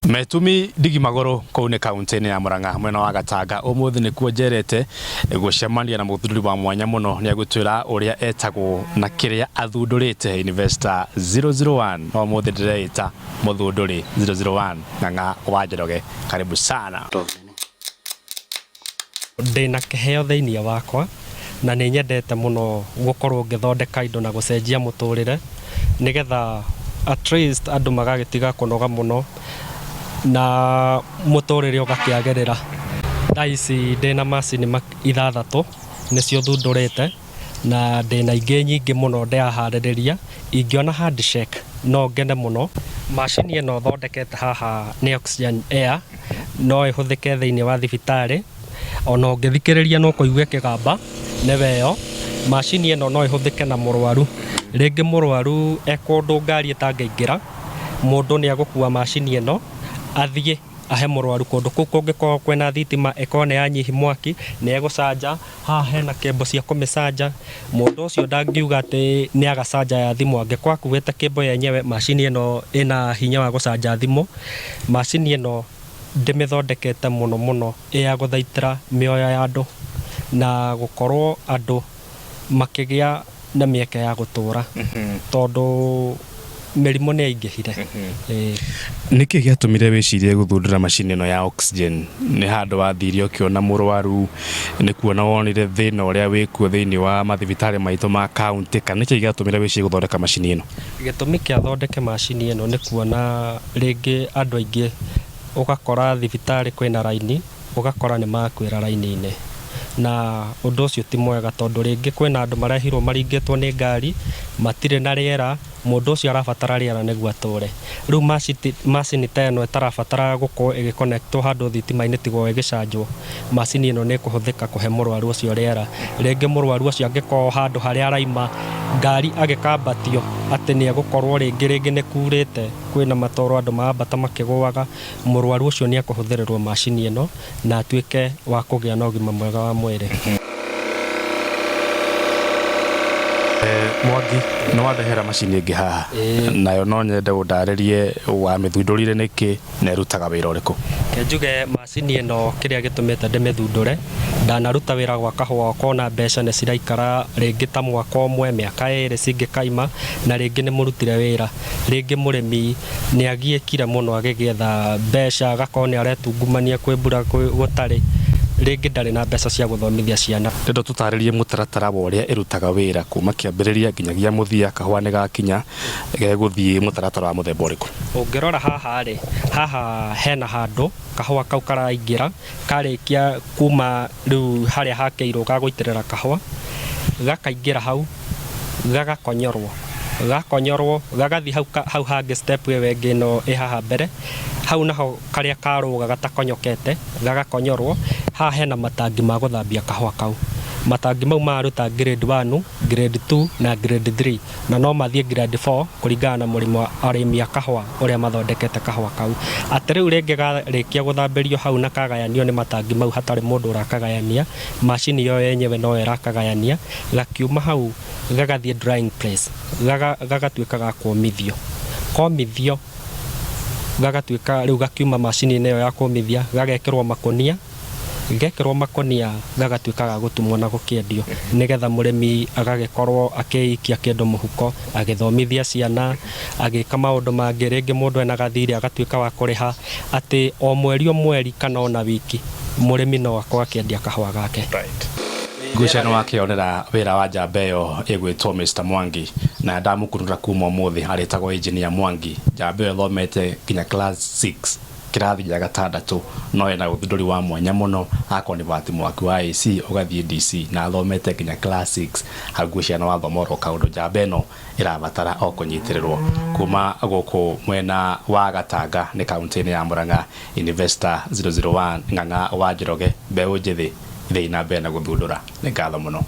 Metumi Ndigi Magoro kune kaunti ya Murang'a mwena wa Gatanga umuthi ni kuonjerete gucemania na muthuri wa mwanya muno ni agutwira uria etagwo na kiria athundurite Investor 001 no umuthi ndireita muthunduri 001 Ng'ang'a wa Njoroge. Karibu sana. Ndina kiheo thiini wakwa na ni nyendete muno gukorwo ngithondeka indo na gucenjia muturire nigetha at least andu magagitiga kunoga muno na muturire ugakiagerera. Taici ndina macini ithathatu nicio thundurite na ndina ingi nyingi muno ndiahaririria ingiona handshake no ngene muno. Macini ino thondekete haha ni oxygen air no ihuthike thiini wa thibitari ona ungithikiriria no kuigwe kigamba nebeyo. Macini ino no ihuthike na murwaru ringi murwaru ekundu ngari itangaingira mundu ni agukua macini ino athie ahe murwaru kundu kuu kungikorwo kwina thitima ikone yanyihi mwaki ni egucanja haha hena kebo cia kumicanja mundu ucio ndangiuga ati ni agacanja ya thimu angikwa kuwete kebo yenyewe. Macini ino ina hinya wa gucanja thimu. Macini ino ndimithondekete muno ya guthaitira mioyo ya andu na gukorwo andu makigia na mieke ya gutura tondu mirimo ni aingihire. Niki giatumire wicirie guthundura macini ino ya oxygen? Ni handu wathiire ukiona murwaru ni kuona wonire thina uria wikuo thiini wa mathibitari maitu ma county kana niki giatumire wicirie guthondeka macini ino? Gitumi kia thondeke macini ino ni kuona ringi andu aingi ugakora thibitari kwina raini ugakora ni makwira raini-ini na undu ucio ti mwega tondu ringi kwina andu marehirwo maringitwo ni ngari matire na riera mundu ucio arabatara riera niguo ature. Riu macini ta ino itarabatara gukorwo igiconnectwo handu thitima-ini tigo igicanjwo. Macini ino ni kuhuthika kuhe murwaru ucio riera. Ringi murwaru ucio angikorwo handu haria araima ngari agikambatio ati ni egukorwo ringi ni kurite kwina matoro andu maambata makiguaga murwaru ucio ni akuhuthirirwo macini ino na atuike wa kugia na ugima mwega wa mwiri. Mwangi no wathehera macini ingi haha nayo no nyende undaririe wa mithundurire niki na irutaga wira uriku? Kenjuge macini ino kiria gitumite ndimithundure ndanaruta wira gwa kahua kona mbeca ne ciraikara ringi ta mwaka umwe miaka iri cingikaima na ringi ni murutire wira. Ringi murimi ni agiekire muno agigetha mbeca agakoni aretungumania kwibura gutari ringi ndari na mbeca cia guthomithia ciana. Ndendo tutaririe mutaratara wa uria irutaga wira kuma kiambiriria nginyagia muthia kahua ni gakinya geguthie mutaratara wa muthemba uriku? Ungirora haha hena handu kahua kau karaingira karikia kuma riu haria hakeirwo gaguitirira kahua gakaingira hau gagakonyorwo gagathi hau hangi step iyo wengi no ihaha mbere hau naho karia karuga gatakonyokete gagakonyorwo. Haha hena matangi ma guthambia kahua kau. Matangi mau maruta grade 1 grade 2 na grade 3 na no mathie grade 4 kuringana na murimo arimi a kahua uria mathondekete kahua kau. Ati riu ringi garikia guthambirio hau na kagayanio ni matangi mau hatari mundu urakagayania. Macini yo yenyewe no irakagayania gakiuma hau gagathie drying place gagatuika ga komithio gagatuika riu gakiuma macini ino ya komithia gagekirwo makonia gagatuika ga gutumwo na gukiendio nigetha murimi agagikorwo akiikia kindu muhuko agithomithia ciana agika maundu mangi. Ringi mundu ena gathiri agatuika wa kuriha ati o mweri kana ona wiki murimi no akorwo akiendia kahua gake. Ngucano wakionera wira wa njamba iyo igwitwo Mr. Mwangi na ndamukurura kuma umuthi aritagwo Engineer Mwangi. Njamba iyo thomete kinya class 6 kirathi gya gatandatu no ena uthunduri wa mwanya muno akoni bati mwaki wa AC ugathie DC na thomete kinya class 6. Haguciano wa thomoro kaundu njamba ino irabatara o kunyitirirwo kuma guku mwena wa Gatanga ni kaunti ya Murang'a. Investor 001 Ng'ang'a wa Njoroge mbeu njithi thiina mbere na guthundura. Ni ngatho muno.